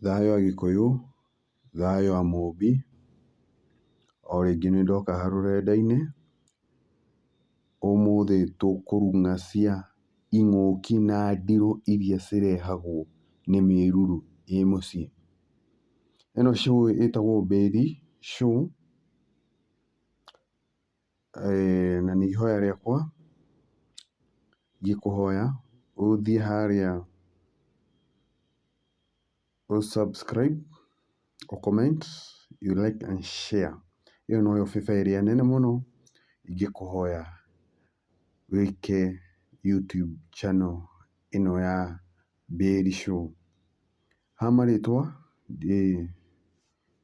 Thayũ Agĩkũyũ, thayũ Amũmbi, o rĩngĩ nĩ ndoka haha rũrenda-inĩ. Ũmũthĩ tũkũrung'acia ing'ũki na ndirũ iria cirehagwo nĩ mĩruru ĩ mũciĩ. Ĩno show ĩtagwo Mbĩri Show, na nĩ ihoya rĩakwa ngĩkũhoya ũthiĩ harĩa subscribe, comment, you like and share. Ĩyo noyo bĩba ĩrĩa nene mũno ingĩkũhoya wĩke YouTube channel ĩno ya Mbĩri Show. Ha marĩtwa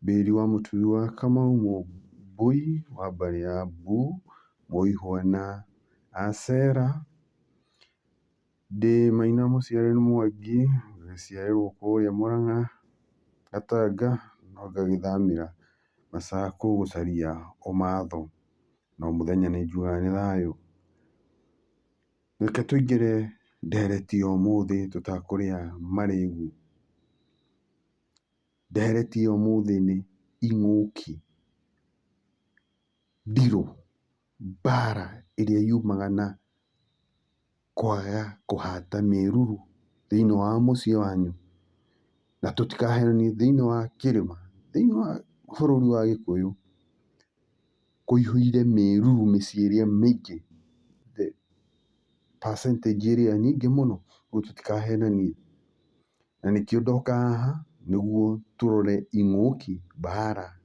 Mbĩri wa Mũturi wa Kamau, Mũmbui wa mbarĩ ya Mbu, Mũihwa na Acera. Ndĩ Maina mũciare nĩ Mwangi, ngĩciarĩrwo kũrĩa Mũrang'a Gatanga, no ngagĩthamĩra Macakũ gũcaria ũmatho, no mũthenya nĩ njugaga nĩ thayũ. Reke tũingĩre ndereti ya ũmũthĩ tũtakũrĩa marĩgu. Ndereti ya ũmũthĩ nĩ ing'ũki, ndirũ, mbara ĩrĩa yumaga na kwaga kũhata mĩruru thĩinĩ wa mũciĩ wanyu. Na tũtikahenanie, thĩinĩ wa kĩrĩma, thĩinĩ wa bũrũri wa Gĩkũyũ kũihũire mĩruru mĩciĩ ĩrĩa mĩingĩ, percentage ĩrĩa nyingĩ mũno, ũguo tũtikahenanie. Na nĩkĩo ndoka haha nĩguo tũrore ing'ũki, mbara,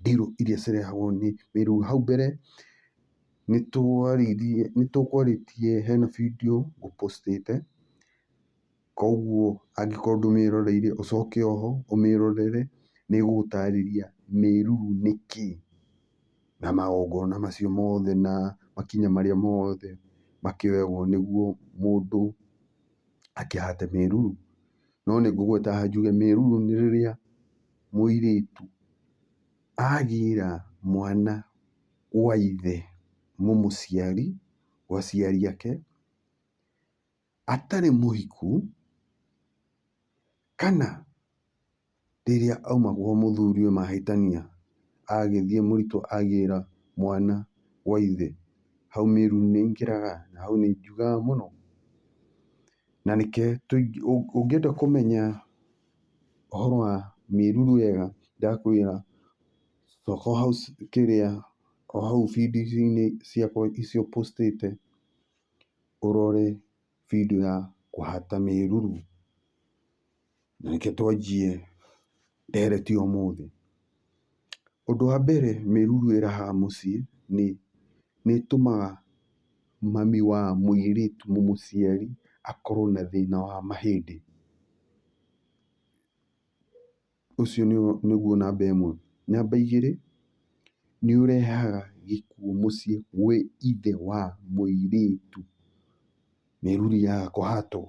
ndirũ iria cirehagwo nĩ mĩruru. Hau mbere nĩtũkwarĩtie, hena video ngũ post ĩte, koguo angĩkorwo ndũmĩroreire ũcoke oho ũmĩrorere, nĩĩgũgũtarĩria mĩruru nĩkĩ, na magongona macio mothe na makinya marĩa mothe makĩoyagwo nĩguo mũndũ akĩhate mĩruru. No nĩngũgweta haha njuge mĩruru nĩ rĩrĩa mũirĩtu agĩra mwana gwa ithe mũmũciari, gwa aciari ake, atarĩ mũhiku, kana rĩrĩa auma gwa mũthuriwe mahĩtania, agĩthiĩ mũritũ agĩra mwana gwa ithe, hau mĩruru nĩĩingĩraga, na hau nĩnjugaga mũno. Na nĩkĩo ũngĩenda kũmenya ũhoro wa mĩruru wega, ndakwĩra coka o hau o hau video-inĩ ciakwa icio post ĩte, ũrore video ya kũhata mĩruru. Na nĩkĩo twanjie ndereti ya ũmũthĩ. Ũndũ wa mbere mĩruru ĩrehaga mũciĩ nĩĩtũmaga mami wa mũirĩtu mũmũciari akorwo na thĩna wa mahĩndĩ. Ũcio nĩguo namba ĩmwe. Namba igĩrĩ, nĩũrehaga gĩkuũ mũciĩ gwĩ ithe wa mũirĩtu mĩruru yaga kũhatwo.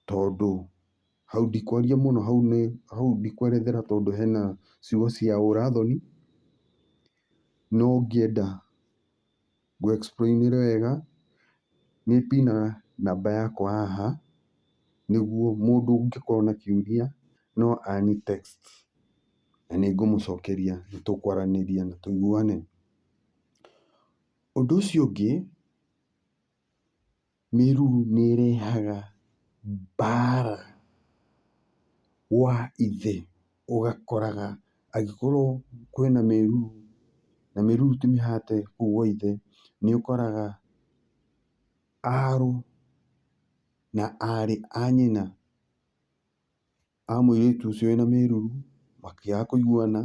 Tondũ hau ndikwaria mũno, hau ndikwerethera tondũ hena ciugo cia ũra-thoni, no ngĩenda ngũ explain wega, nĩ pinaga namba yakwa haha, nĩguo mũndũ ũngĩkorwo na kĩũria no ani text na nĩngũmũcokeria, nĩtũkwaranĩria na tũiguane. Ũndũ ũcio ũngĩ, mĩruru nĩĩrehaga mbara gwa ithe. Ũgakoraga angĩkorwo kwĩna mĩruru na mĩruru ti mĩhate kũu gwa ithe, nĩũkoraga arũ na arĩ a nyina a mũirĩtu ũcio wĩna mĩruru makĩaga kũiguana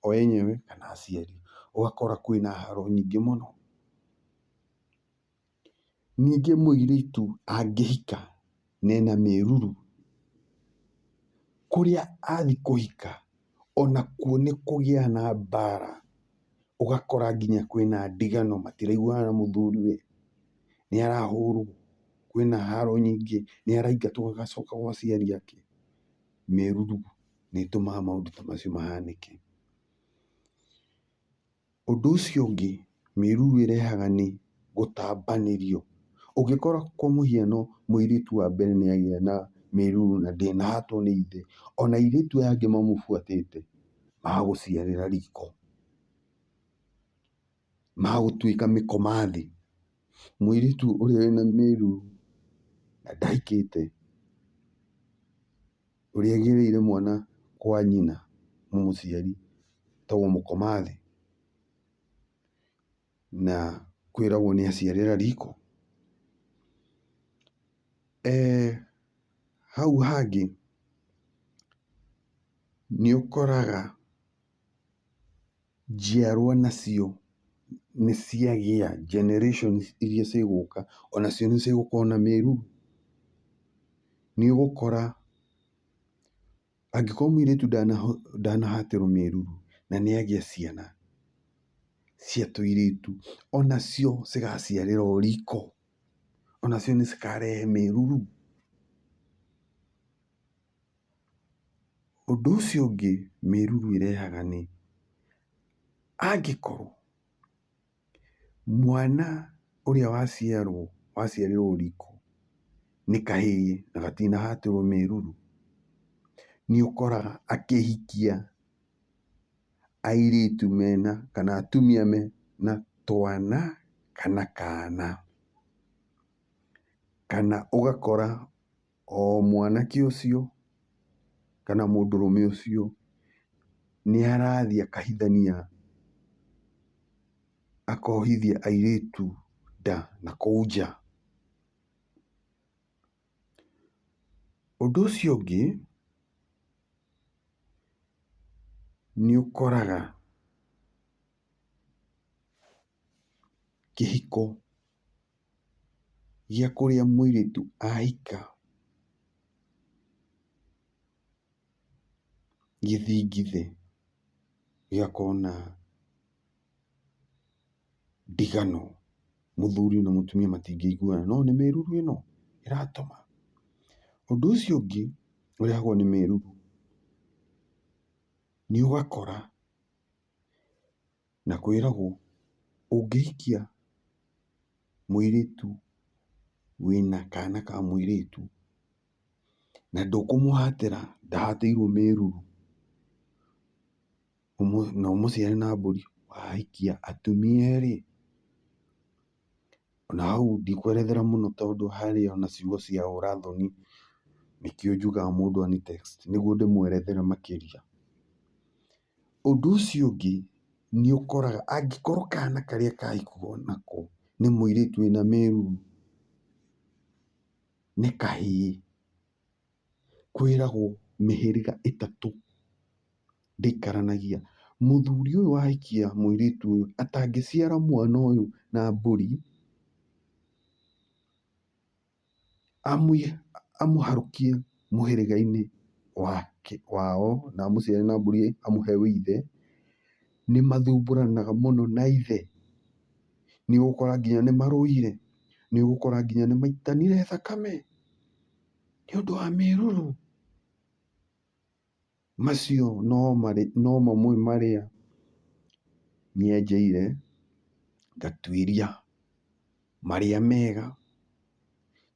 o enyewe kana aciari, ũgakora kwĩna haro nyingĩ mũno. Ningĩ mũirĩtu angĩhika na ena mĩruru, kũrĩa athiĩ kũhika onakuo nĩkũgĩaga na mbara, ũgakora nginya kwĩna ndigano, matiraiguana na mũthuriwe, nĩarahũrwo, kwĩna haro nyingĩ, nĩaraingatwo agacoka gwa aciari ake. Mĩruru nĩĩtũmaga maũndũ ta macio mahanĩke. Ũndũ ũcio ũngĩ mĩruru ĩrehaga nĩ gũtambanĩrio. Ũngĩkora kwa mũhiano mũirĩtu wa mbere nĩagĩa na mĩruru na ndĩnahatwo nĩ ithe. Ona airĩtu aya angĩ mamũbuatĩte magũciarĩra riko, magũtuĩka mĩkomathi. Mũirĩtu ũrĩa wĩna mĩruru na ndahikĩte, ũrĩa aigĩrĩire mwana kwa nyina mũciari etagwo mũkomathi, na kwĩragwo nĩaciarĩra riko. Hau hangĩ nĩũkoraga njiarwa nacio nĩciagĩa, generations iria cigũka onacio nĩcigũkorwo na mĩruru. Nĩũgũkora angĩkorwo mũirĩtu ndanahatĩrwo mĩruru na nĩagĩa ciana cia tũirĩtu, onacio cigaciarĩra o riko, onacio nĩcikarehe mĩruru. Ũndũ ũcio ũngĩ mĩruru ĩrehaga nĩ angĩkorwo mwana ũrĩa waciarĩrwo riko nĩ kahĩĩ na gatinahatĩrwo mĩruru, nĩũkoraga akĩhikia airĩtu kana atumia mena twana kana kana. Kana ũgakora o mwanake ũcio kana mũndũrũme ũcio nĩarathiĩ akahithania, akohithia airĩtu nda nakũu nja. Ũndũ ũcio ũngĩ nĩũkoraga kĩhiko gĩa kũrĩa mũirĩtu ahika gĩthingithe gĩgakorwo na ndigano, mũthuri na mũtumia matingĩiguana, no nĩ mĩruru ĩno ĩratũma. Ũndũ ũcio ũngĩ ũrehagwo nĩ mĩruru nĩũgakora na kwĩragwo ũngĩhikia mũirĩtu wĩna kana ka mũirĩtu na ndũkũmũhatĩra, ndahatĩirwo mĩruru, na ũmũciare na mbũri, wahikia atumia erĩ. Na hau ndikwerethera mũno tondũ harĩ ona ciugo cia ũra-thoni, nĩkĩo njugaga mũndũ ani text nĩguo ndĩmwerethere makĩria. Ũndũ ũcio ũngĩ nĩũkoraga angĩkorwo kana karĩa kahikwo nako nĩ mũirĩtu wĩna mĩruru nĩ kahĩĩ, kwĩragwo mĩhĩrĩga ĩtatũ ndĩikaranagia. Mũthuri ũyũ wahikia mũirĩtu ũyũ atangĩciara mwana ũyũ na mbũri, amũharũkie mũhĩrĩga-inĩ wao na amũciare na mbũri amũhe wĩithe, nĩmathumbũranaga mũno na ithe. Nĩũgũkora nginya nĩmarũire, nĩũgũkora nginya nĩmaitanire thakame nĩũndũ wa mĩruru. Macio no mamwe marĩa nyenjeire ngatuĩria marĩa mega,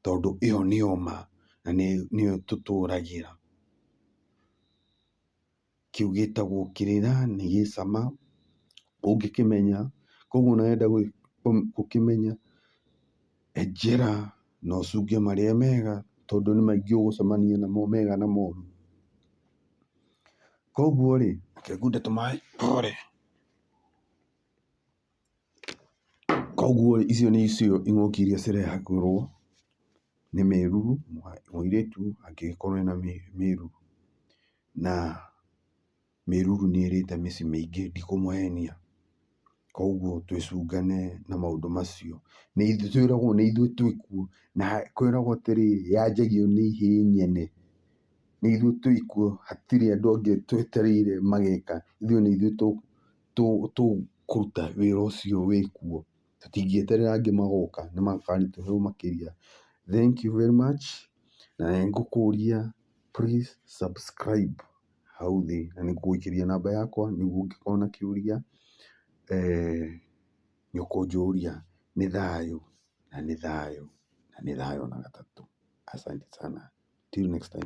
tondũ ĩyo nĩyo ma na nĩyo tũtũragĩra. Kĩu gĩtagwo kĩrĩra nĩ gĩcama ũngĩkĩmenya, koguo nawenda gũkĩmenya enjera na ũcunge marĩa mega, tondũ nĩ maingĩ ũgũcemania namo mega na moru. Koguo rĩ, reke ngunde tũmaĩ pore. Koguo icio nĩcio ing'ũki iria cirehagĩrwo nĩ mĩruru, mũirĩtu angĩgĩkorwo ena mĩruru. Na mĩruru nĩĩrĩte mĩciĩ mĩingĩ ndikũmũhenia, koguo twĩcungane na maũndũ macio. Twĩragwo nĩ ithuĩ twĩkuo, na kwĩragwo atĩrĩrĩ, yanjagio nĩ ihĩĩ nyene. Nĩ ithuĩ twĩkuo, hatirĩ andũ angĩ twetereire mageka, ithuĩ nĩ ithuĩ tũkũruta wĩra ũcio wĩkuo. Tũtingĩeterera angĩ magoka nĩmakaritũhĩrwo makĩria. Thank you very much, na nĩngũkũria please subscribe hau thĩ, na nĩngũgũikĩria namba yakwa nĩguo ũngĩkorwo na kĩũria nĩũkũnjũria. Nĩ thayũ na nĩ thayũ na nĩ thayũ na gatatũ. Asante sana. till next time.